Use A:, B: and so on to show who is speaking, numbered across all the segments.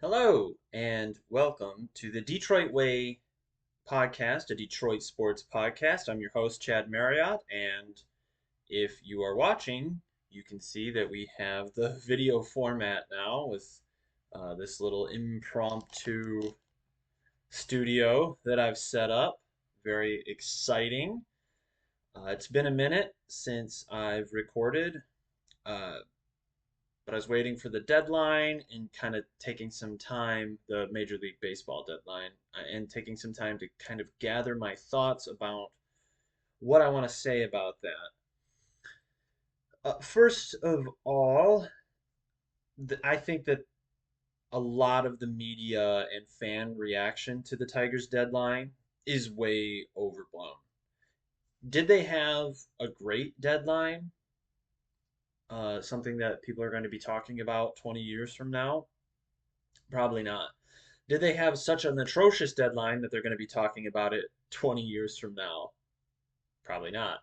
A: Hello, and welcome to the Detroit Way podcast, a Detroit sports podcast. I'm your host, Chad Marriott, and if you are watching, you can see that we have the video format now with this little impromptu studio that I've set up. Very exciting. It's been a minute since I've recorded. Uh, but I was waiting for the deadline and kind of taking some time, the Major League Baseball deadline, and taking some time to kind of gather my thoughts about what I want to say about that. First of all, I think that a lot of the media and fan reaction to the Tigers deadline is way overblown. Did they have a great deadline? Something that people are going to be talking about 20 years from now? Probably not. Did they have such an atrocious deadline that they're going to be talking about it 20 years from now? Probably not.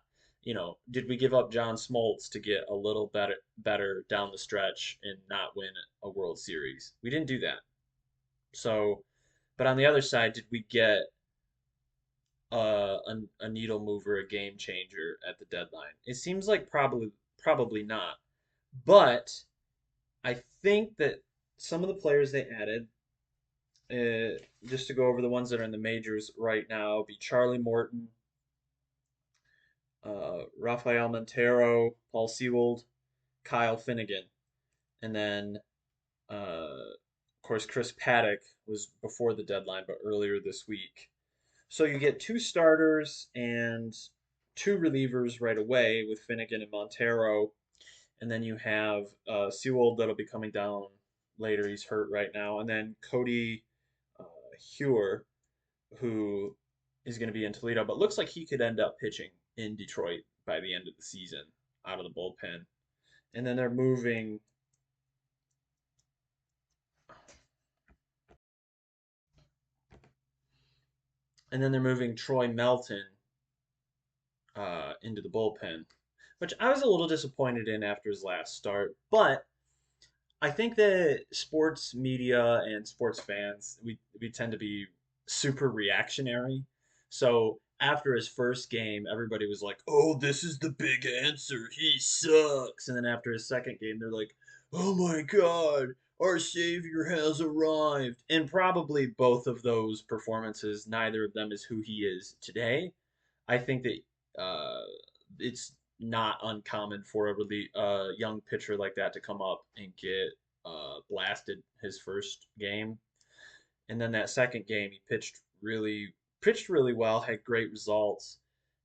A: Did we give up John Smoltz to get a little better down the stretch and not win a World Series? We didn't do that. So, but on the other side, did we get a needle mover, a game changer at the deadline? It seems like probably not. But I think that some of the players they added, just to go over the ones that are in the majors right now, be Charlie Morton, Rafael Montero, Paul Sewald, Kyle Finnegan, and then of course Chris Paddock was before the deadline, but earlier this week. So you get two starters and two relievers right away with Finnegan and Montero, and then you have Sewald that'll be coming down later. He's hurt right now, and then Cody uh, Hewer, who is going to be in Toledo, but looks like he could end up pitching in Detroit by the end of the season out of the bullpen. And then they're moving. And then they're moving Troy Melton into the bullpen, which I was a little disappointed in after his last start. But I think that sports media and sports fans, we tend to be super reactionary. So after his first game, everybody was like, "Oh, this is the big answer. He sucks." And then after his second game, they're like, "Oh my God, our savior has arrived." And probably both of those performances, neither of them is who he is today. I think that it's not uncommon for a really young pitcher like that to come up and get blasted his first game, and then that second game he pitched really well, had great results,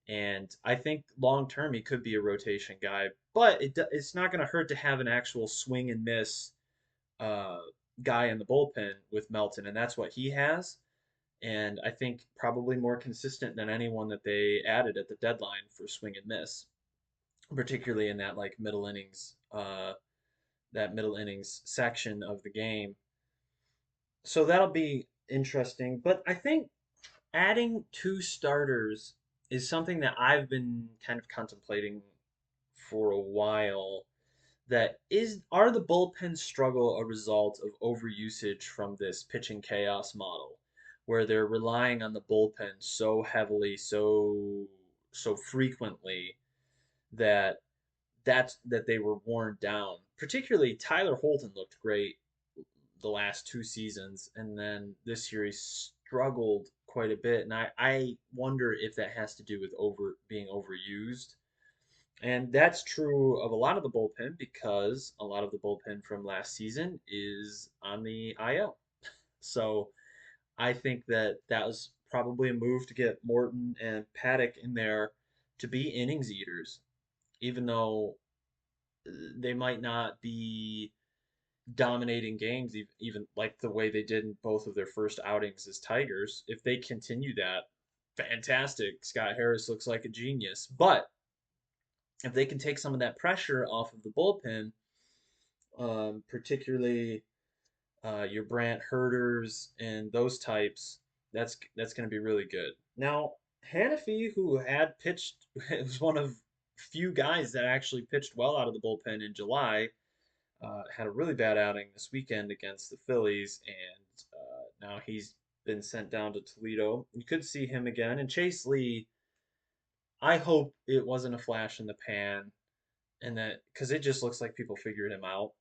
A: and I think long term he could be a rotation guy. But it's not going to hurt to have an actual swing and miss uh, guy in the bullpen with Melton, and that's what he has. And I think probably more consistent than anyone that they added at the deadline for swing and miss, particularly in that middle innings section of the game. So that'll be interesting. But I think adding two starters is something that I've been kind of contemplating for a while. That is, are the bullpen struggle a result of overusage from this pitching chaos model, where they're relying on the bullpen so heavily, so frequently that that they were worn down. Particularly Tyler Holton looked great the last two seasons, and then this year he struggled quite a bit. And I wonder if that has to do with being overused. And that's true of a lot of the bullpen because a lot of the bullpen from last season is on the IL. So I think that that was probably a move to get Morton and Paddock in there to be innings eaters, even though they might not be dominating games, even like the way they did in both of their first outings as Tigers. If they continue that, fantastic. Scott Harris looks like a genius. But if they can take some of that pressure off of the bullpen, particularly your Brant Herders and those types, that's going to be really good. Now, Hanafi, who had pitched, was one of few guys that actually pitched well out of the bullpen in July. had a really bad outing this weekend against the Phillies, and now he's been sent down to Toledo. You could see him again. And Chase Lee, I hope it wasn't a flash in the pan, and that because it just looks like people figured him out,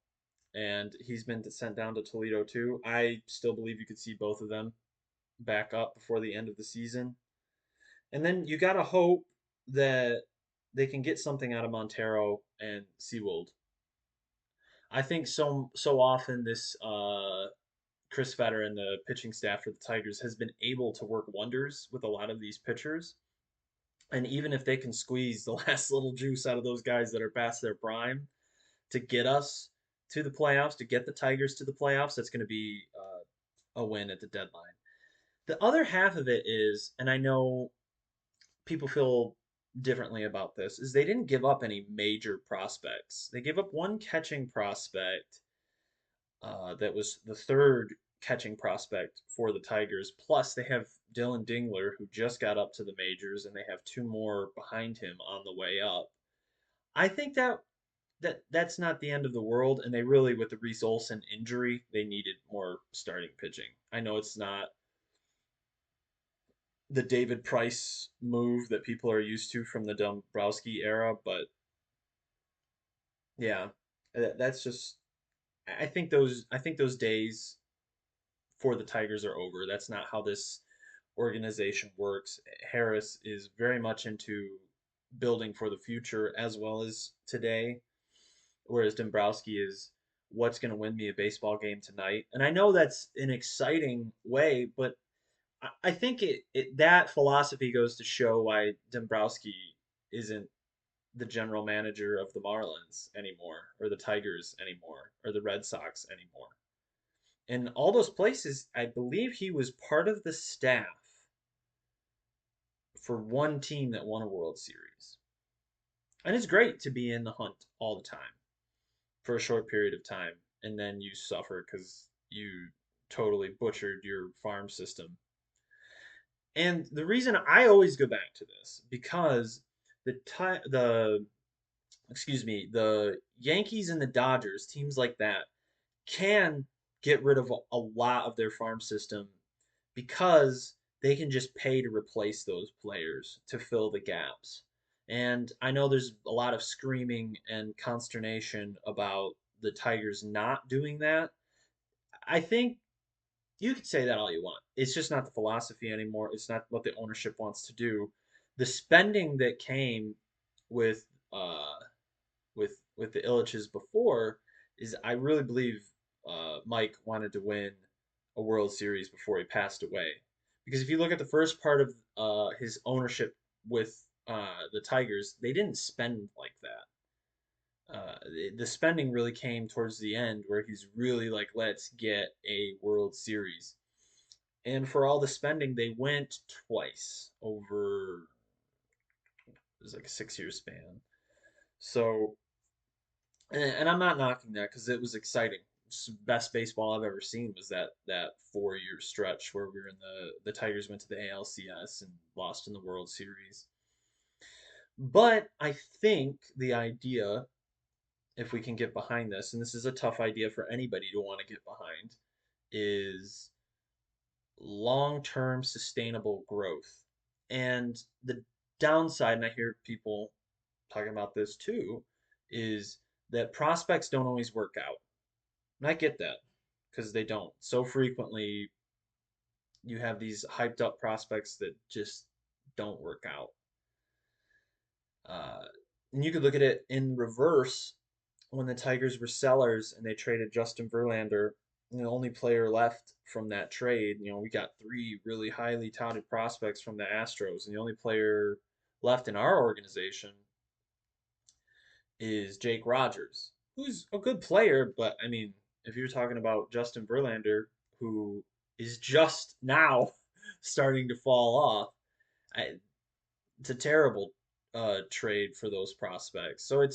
A: and he's been sent down to Toledo too. I still believe you could see both of them back up before the end of the season. And then you gotta hope that they can get something out of Montero and Seawold. I think so often this Chris Fetter and the pitching staff for the Tigers has been able to work wonders with a lot of these pitchers. And even if they can squeeze the last little juice out of those guys that are past their prime to get us to the playoffs, to get the Tigers to the playoffs, that's going to be a win at the deadline. The other half of it is, and I know people feel differently about this, is they didn't give up any major prospects. They gave up one catching prospect that was the third catching prospect for the Tigers. Plus, they have Dylan Dingler, who just got up to the majors, and they have two more behind him on the way up. I think that's not the end of the world, and they really, with the Reese Olson injury, they needed more starting pitching. I know it's not the David Price move that people are used to from the Dombrowski era, but yeah, that's just. I think those days for the Tigers are over. That's not how this organization works. Harris is very much into building for the future as well as today, whereas Dombrowski is what's going to win me a baseball game tonight. And I know that's an exciting way, but I think that philosophy goes to show why Dombrowski isn't the general manager of the Marlins anymore, or the Tigers anymore, or the Red Sox anymore. In all those places, I believe he was part of the staff for one team that won a World Series. And it's great to be in the hunt all the time for a short period of time, and then you suffer because you totally butchered your farm system. And the reason I always go back to this because the excuse me, the Yankees and the Dodgers, teams like that, can get rid of a lot of their farm system because they can just pay to replace those players to fill the gaps. And I know there's a lot of screaming and consternation about the Tigers not doing that. I think you could say that all you want. It's just not the philosophy anymore. It's not what the ownership wants to do. The spending that came with with the Illiches before is I really believe Mike wanted to win a World Series before he passed away. Because if you look at the first part of his ownership with the Tigers, they didn't spend like that. The spending really came towards the end where he's really like, let's get a World Series. And for all the spending, they went twice over, it was like a 6 year span. So and I'm not knocking that because it was exciting. Best baseball I've ever seen was that 4 year stretch where we were in the Tigers went to the ALCS and lost in the World Series. But I think the idea, if we can get behind this, and this is a tough idea for anybody to want to get behind, is long-term sustainable growth. And the downside, and I hear people talking about this too, is that prospects don't always work out. And I get that because they don't. So frequently, you have these hyped up prospects that just don't work out. Uh, and you could look at it in reverse when the Tigers were sellers and they traded Justin Verlander. And the only player left from that trade, we got three really highly touted prospects from the Astros, and the only player left in our organization is Jake Rogers, who's a good player, but I mean, if you're talking about Justin Verlander, who is just now starting to fall off, it's a terrible trade for those prospects. So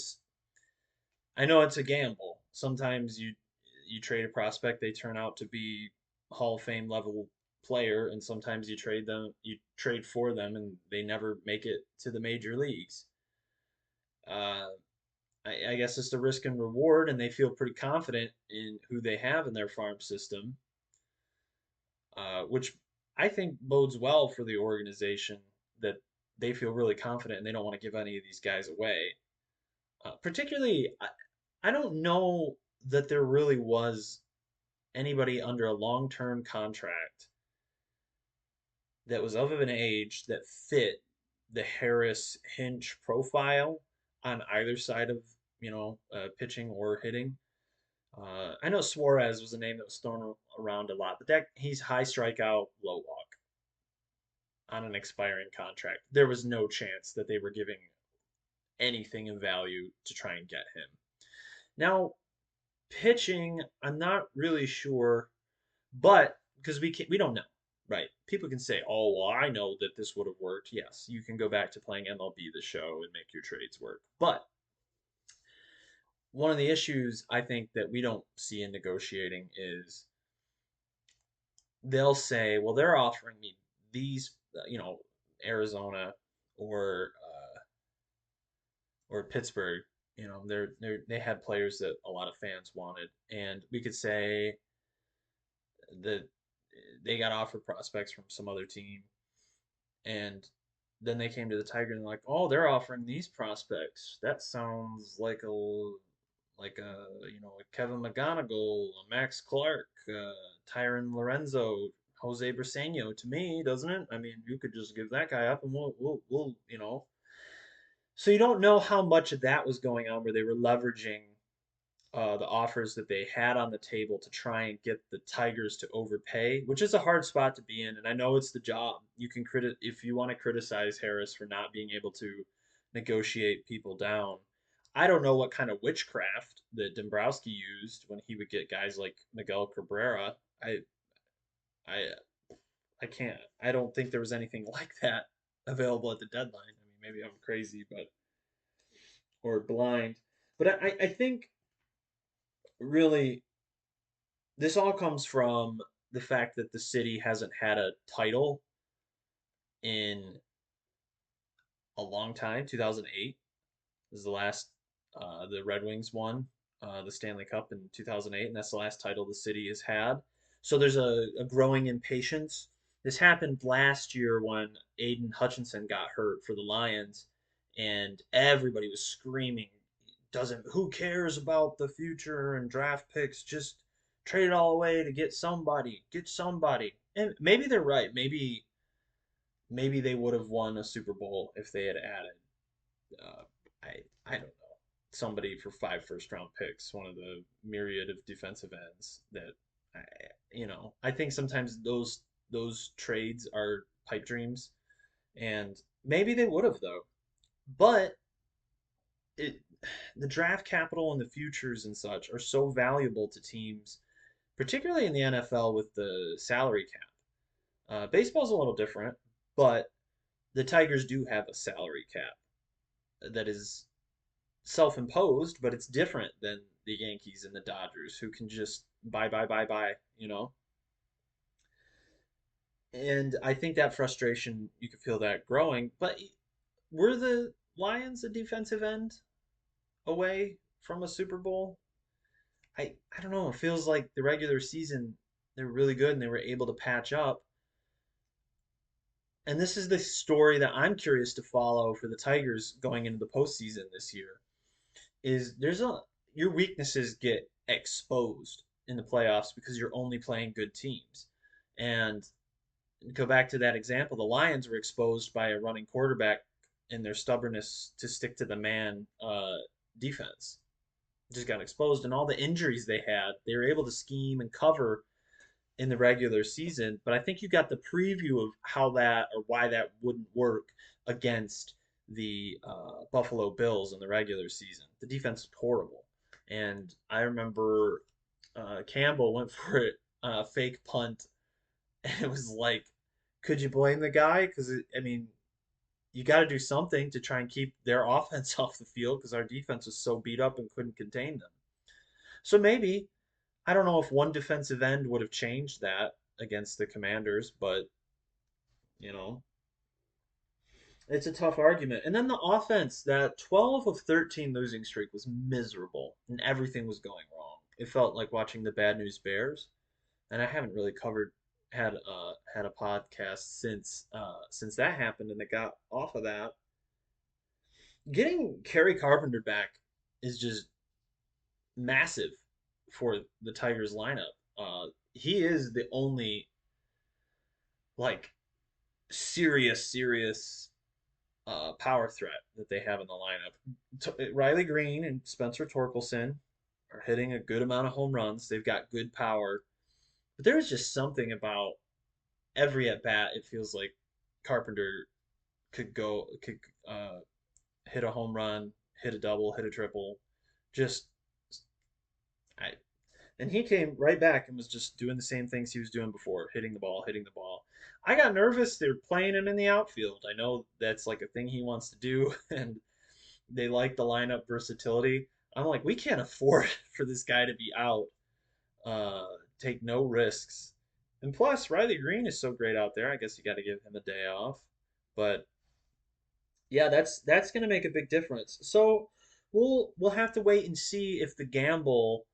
A: I know it's a gamble. Sometimes you trade a prospect, they turn out to be Hall of Fame level player, and sometimes you trade for them, and they never make it to the major leagues. Uh, I guess it's the risk and reward, and they feel pretty confident in who they have in their farm system, which I think bodes well for the organization that they feel really confident and they don't want to give any of these guys away. Particularly, I don't know that there really was anybody under a long-term contract that was of an age that fit the Harris Hinch profile on either side of, pitching or hitting. I know Suarez was a name that was thrown around a lot, but that he's high strikeout, low walk on an expiring contract. There was no chance that they were giving anything of value to try and get him. Now, pitching, I'm not really sure, but because we don't know, right? People can say, "Oh, well, I know that this would have worked." Yes, you can go back to playing MLB the Show and make your trades work. But one of the issues I think that we don't see in negotiating is they'll say, "Well, they're offering me these, Arizona or Pittsburgh." They had players that a lot of fans wanted, and we could say that they got offered prospects from some other team, and then they came to the Tigers and like, oh, they're offering these prospects. That sounds like a Kevin McGonigal, a Max Clark, Tyron Lorenzo, Jose Briseño to me, doesn't it? I mean, you could just give that guy up and we'll. So you don't know how much of that was going on where they were leveraging the offers that they had on the table to try and get the Tigers to overpay, which is a hard spot to be in. And I know it's the job. You can if you want to criticize Harris for not being able to negotiate people down. I don't know what kind of witchcraft that Dombrowski used when he would get guys like Miguel Cabrera. I I I can't. I don't think there was anything like that available at the deadline. I mean, maybe I'm crazy, but or blind. But I think really this all comes from the fact that the city hasn't had a title in a long time. 2008 is the last the Red Wings won the Stanley Cup in 2008, and that's the last title the city has had. So there's a growing impatience. This happened last year when Aiden Hutchinson got hurt for the Lions, and everybody was screaming, "Doesn't who cares about the future and draft picks? Just trade it all away to get somebody." And maybe they're right. Maybe they would have won a Super Bowl if they had added uh, I don't know, somebody for 5 first round picks, one of the myriad of defensive ends that I I think sometimes those trades are pipe dreams, and maybe they would have though. But it the draft capital and the futures and such are so valuable to teams, particularly in the NFL with the salary cap. Baseball's a little different, but the Tigers do have a salary cap that is self-imposed, but it's different than the Yankees and the Dodgers who can just buy. And I think that frustration, you could feel that growing. But were the Lions a defensive end away from a Super Bowl? I don't know. It feels like the regular season they were really good and they were able to patch up. And this is the story that I'm curious to follow for the Tigers going into the postseason this year. Is your weaknesses get exposed in the playoffs because you're only playing good teams. And go back to that example, the Lions were exposed by a running quarterback in their stubbornness to stick to the man defense. Just got exposed, and all the injuries they had, they were able to scheme and cover in the regular season. But I think you got the preview of how that or why that wouldn't work against the Buffalo Bills in the regular season. The defense is horrible, and I remember Campbell went for it fake punt, and it was like, could you blame the guy? Because I mean, you got to do something to try and keep their offense off the field because our defense was so beat up and couldn't contain them. So maybe I don't know if one defensive end would have changed that against the Commanders, but you know, It's a tough argument. And then the offense, that 12 of 13 losing streak was miserable and everything was going wrong. It felt like watching the Bad News Bears. And I haven't really had a podcast since that happened and it got off of that. Getting Kerry Carpenter back is just massive for the Tigers lineup. He is the only like serious power threat that they have in the lineup. Riley Green and Spencer Torkelson are hitting a good amount of home runs. They've got good power, but there is just something about every at bat. It feels like Carpenter could hit a home run, hit a double, hit a triple. Just I and he came right back and was just doing the same things he was doing before, hitting the ball, hitting the ball. I got nervous. They're playing him in the outfield. I know that's like a thing he wants to do, and they like the lineup versatility. I'm like, we can't afford for this guy to be out. Uh, Take no risks. And plus, Riley Green is so great out there. I guess you got to give him a day off. But yeah, that's going to make a big difference. So we'll have to wait and see if the gamble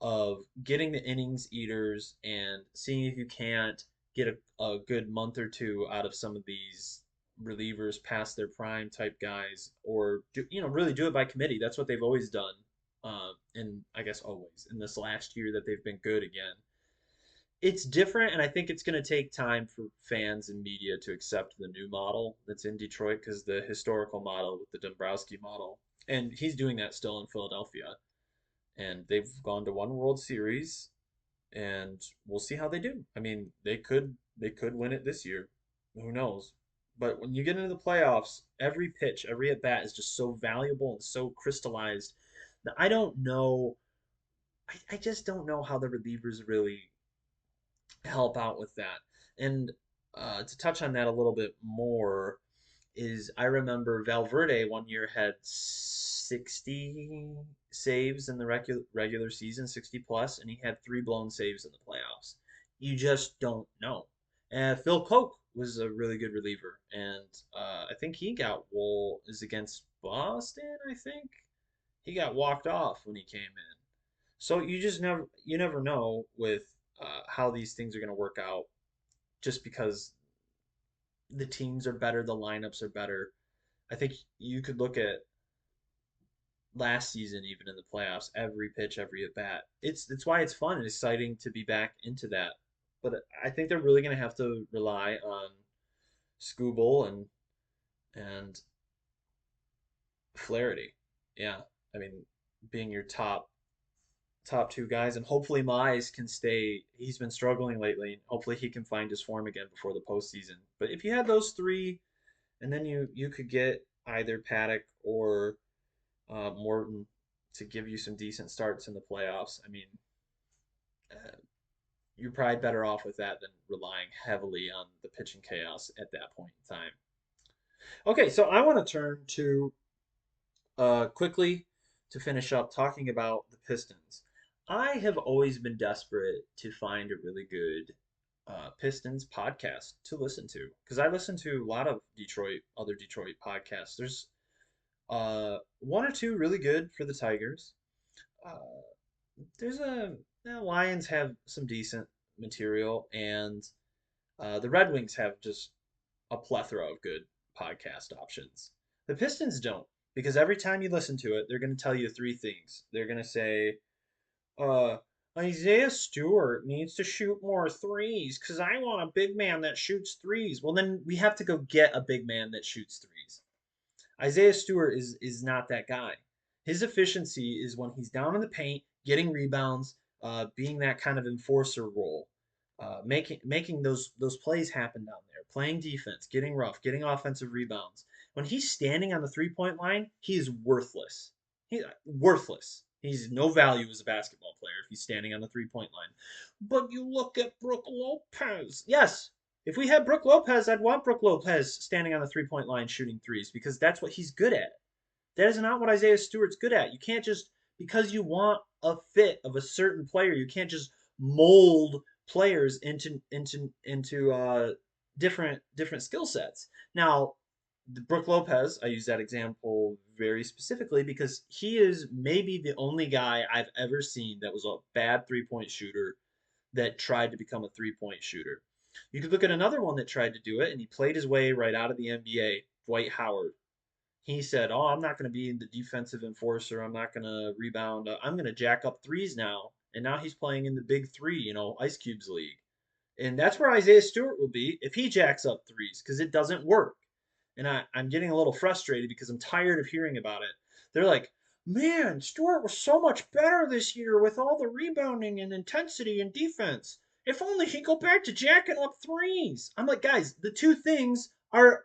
A: of getting the innings eaters and seeing if you can't get a good month or two out of some of these relievers past their prime type guys, or really do it by committee. That's what they've always done, and I guess always in this last year that they've been good again. It's different, and I think it's going to take time for fans and media to accept the new model that's in Detroit because the historical model with the Dombrowski model, and he's doing that still in Philadelphia, and they've gone to one World Series, and we'll see how they do. I mean, they could win it this year, who knows? But when you get into the playoffs, every pitch, every at bat is just so valuable and so crystallized that I don't know. I just don't know how the relievers really help out with that. And to touch on that a little bit more, is I remember Valverde one year had 60 saves in the regular season, 60 plus, and he had three blown saves in the playoffs. You just don't know. And Phil Koch was a really good reliever, and I think he got is against Boston. I think he got walked off when he came in. So you never know with how these things are going to work out just because the teams are better, the lineups are better. I think you could look at last season, even in the playoffs, every pitch, every at bat. It's why it's fun and exciting to be back into that. But I think they're really going to have to rely on Scooble and Flaherty. Yeah, I mean, being your top two guys, and hopefully Mize can stay. He's been struggling lately. Hopefully he can find his form again before the postseason. But if you had those three, and then you could get either Paddock or Morton to give you some decent starts in the playoffs. I mean, uh, you're probably better off with that than relying heavily on the pitching chaos at that point in time. Okay, so I want to turn to quickly to finish up talking about the Pistons. I have always been desperate to find a really good Pistons podcast to listen to because I listen to a lot of other Detroit podcasts. There's one or two really good for the Tigers. Uh, there's the Lions have some decent material, and the Red Wings have just a plethora of good podcast options. The Pistons don't, because every time you listen to it, they're going to tell you three things. They're going to say, uh, Isaiah Stewart needs to shoot more threes because I want a big man that shoots threes. Well, then we have to go get a big man that shoots threes. Isaiah Stewart is not that guy. His efficiency is when he's down in the paint, getting rebounds, being that kind of enforcer role, making those plays happen down there, playing defense, getting rough, getting offensive rebounds. When he's standing on the 3 point line, he is worthless. He's worthless. He's no value as a basketball player if he's standing on the 3 point line. But you look at Brook Lopez. Yes, if we had Brook Lopez, I'd want Brook Lopez standing on the 3 point line shooting threes because that's what he's good at. That is not what Isaiah Stewart's good at. You can't just, because you want a fit of a certain player, you can't just mold players into different skill sets. Now, Brooke Lopez, I use that example very specifically because he is maybe the only guy I've ever seen that was a bad 3-point shooter that tried to become a 3-point shooter. You could look at another one that tried to do it, and he played his way right out of the NBA, Dwight Howard. He said, "Oh, I'm not going to be the defensive enforcer. I'm not going to rebound. I'm going to jack up threes now." And now he's playing in the Big Three, Ice Cube's league. And that's where Isaiah Stewart will be if he jacks up threes because it doesn't work. And I'm getting a little frustrated because I'm tired of hearing about it. They're like, man, Stewart was so much better this year with all the rebounding and intensity and defense. If only he'd go back to jacking up threes. I'm like, guys, the two things are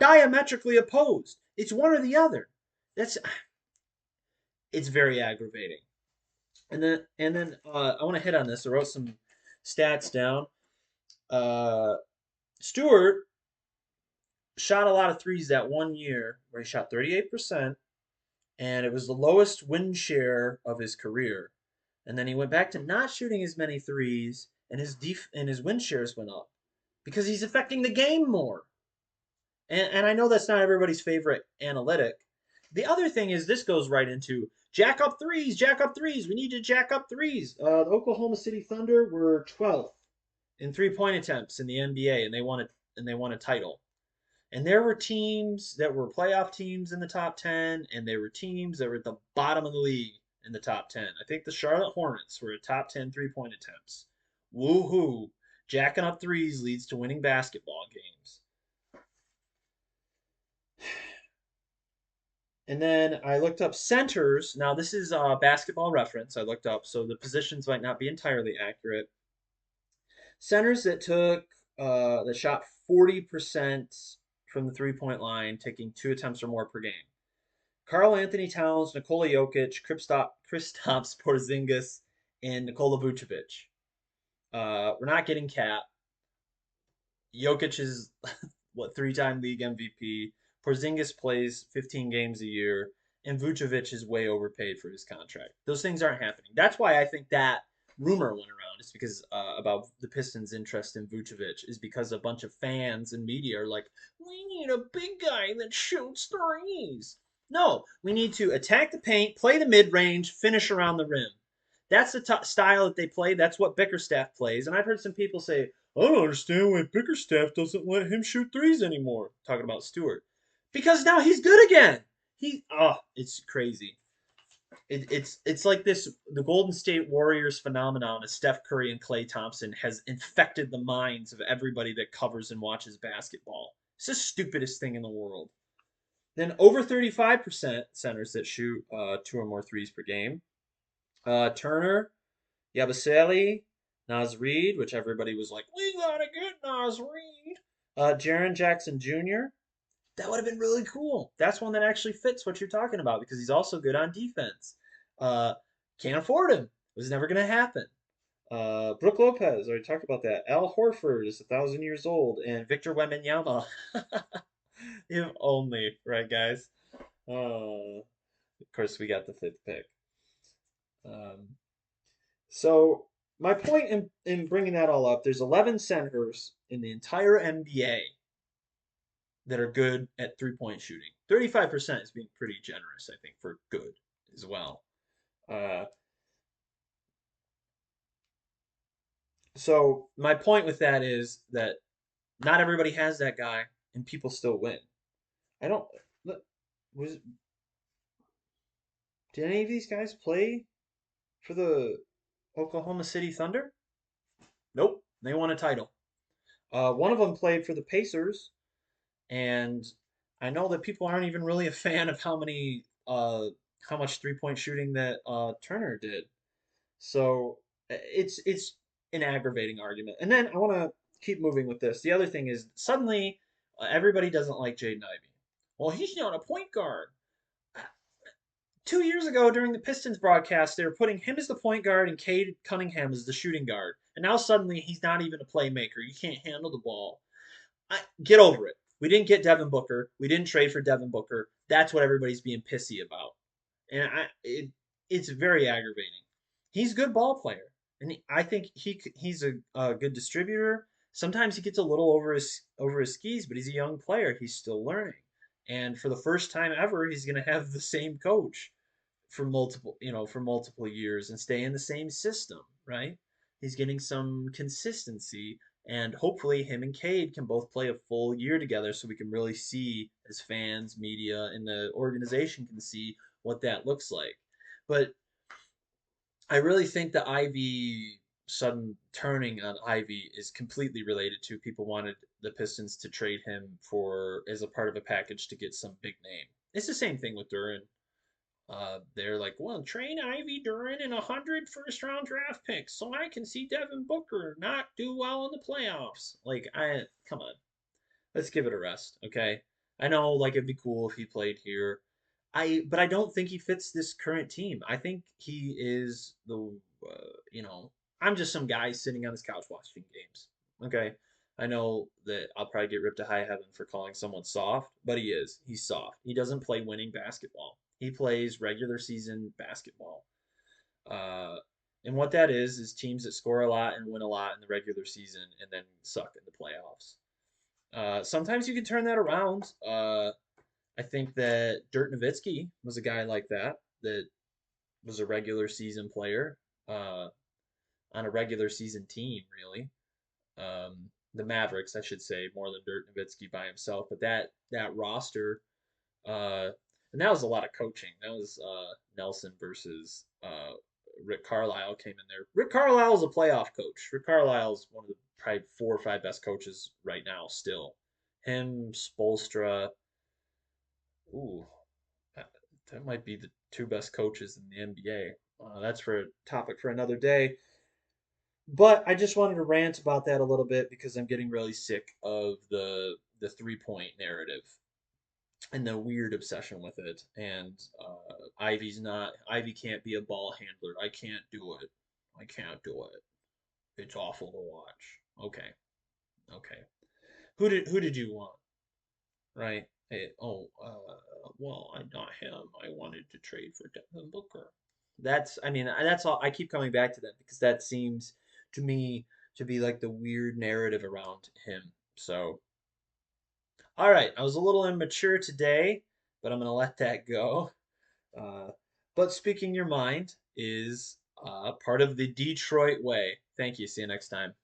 A: diametrically opposed. It's one or the other. That's it's very aggravating. And then I want to hit on this. I wrote some stats down. Uh, Stewart shot a lot of threes that one year where he shot 38%, and it was the lowest win share of his career. And then he went back to not shooting as many threes, and his win shares went up because he's affecting the game more. And I know that's not everybody's favorite analytic. The other thing is this goes right into jack up threes, jack up threes. We need to jack up threes. The Oklahoma City Thunder were 12th in 3-point attempts in the NBA, and they won a title. And there were teams that were playoff teams in the top 10, and there were teams that were at the bottom of the league in the top 10. I think the Charlotte Hornets were a top 10 3-point attempts. Woohoo! Jacking up threes leads to winning basketball games. And then I looked up centers. Now, this is a basketball reference I looked up, so the positions might not be entirely accurate. Centers that shot 40% from the 3-point line, taking 2 attempts or more per game. Karl Anthony Towns, Nikola Jokic, Kristaps Porzingis, and Nikola Vucevic. We're not getting Cat. Jokic is what 3-time league MVP. Porzingis plays 15 games a year, and Vucevic is way overpaid for his contract. Those things aren't happening. That's why I think that rumor went around. Is because about the Pistons' interest in Vucevic is because a bunch of fans and media are like, we need a big guy that shoots threes. No, we need to attack the paint, play the mid range, finish around the rim. That's the style that they play. That's what Bickerstaff plays. And I've heard some people say, I don't understand why Bickerstaff doesn't let him shoot threes anymore. Talking about Stewart. Because now he's good again. It's crazy. It's like this the Golden State Warriors phenomenon of Steph Curry and Klay Thompson has infected the minds of everybody that covers and watches basketball. It's the stupidest thing in the world. Then over 35% centers that shoot 2 or more threes per game. Turner, Yabusele, Naz Reid, which everybody was like, we gotta get Naz Reid. Jaren Jackson Jr. That would have been really cool. That's one that actually fits what you're talking about because he's also good on defense. Uh, can't afford him. It was never going to happen. Brooke Lopez, I already talked about that. Al Horford is 1,000 years old, and Victor Wembanyama. If only, right, guys? Of course, we got the fifth pick. Um, so my point in bringing that all up, there's 11 centers in the entire NBA that are good at 3-point shooting. 35% is being pretty generous, I think, for good as well. Uh, so my point with that is that not everybody has that guy, and people still win. I don't. Was did any of these guys play for the Oklahoma City Thunder? Nope, they won a title. One of them played for the Pacers, and I know that people aren't even really a fan of how much 3-point shooting that Turner did. So it's an aggravating argument. And then I want to keep moving with this. The other thing is suddenly everybody doesn't like Jaden Ivey. Well, he's not a point guard. 2 years ago during the Pistons broadcast, they were putting him as the point guard and Cade Cunningham as the shooting guard. And now suddenly he's not even a playmaker. You can't handle the ball. Get over it. We didn't get Devin Booker. We didn't trade for Devin Booker. That's what everybody's being pissy about. And it's very aggravating. He's a good ball player. And I think he's a good distributor. sometimes he gets a little over his skis, but he's a young player. He's still learning. And for the first time ever, he's going to have the same coach for multiple years and stay in the same system, right? He's getting some consistency, and hopefully him and Cade can both play a full year together so we can really see as fans, media, and the organization can see what that looks like. But I really think the Ivy sudden turning on Ivy is completely related to people wanted the Pistons to trade him for as a part of a package to get some big name. It's the same thing with Duran. They're like, well, trade Ivy, Duran, and 100 first-round draft picks, so I can see Devin Booker not do well in the playoffs. Like, come on, let's give it a rest, okay? I know, like, it'd be cool if he played here. But I don't think he fits this current team. I think he is you know, I'm just some guy sitting on his couch watching games. Okay, I know that I'll probably get ripped to high heaven for calling someone soft, but he is. He's soft. He doesn't play winning basketball. He plays regular season basketball. Uh, and what that is teams that score a lot and win a lot in the regular season and then suck in the playoffs. Sometimes you can turn that around. I think that Dirk Nowitzki was a guy like that was a regular season player uh, on a regular season team, really. The Mavericks, I should say, more than Dirk Nowitzki by himself. But that roster, uh, and that was a lot of coaching. That was Nelson versus Rick Carlisle came in there. Rick Carlisle is a playoff coach. Rick Carlisle is one of the probably 4 or 5 best coaches right now still. Him, Spolstra, ooh, that, that might be the 2 best coaches in the NBA. That's for a topic for another day. But I just wanted to rant about that a little bit because I'm getting really sick of the 3 point narrative and the weird obsession with it. And Ivy can't be a ball handler. I can't do it. I can't do it. It's awful to watch. Okay, okay. Who did you want? Right? Hey, well, I not him. I wanted to trade for Devin Booker. I mean, that's all. I keep coming back to that because that seems to me to be like the weird narrative around him. So, all right, I was a little immature today, but I'm gonna let that go. Uh, but speaking your mind is part of the Detroit way. Thank you. See you next time.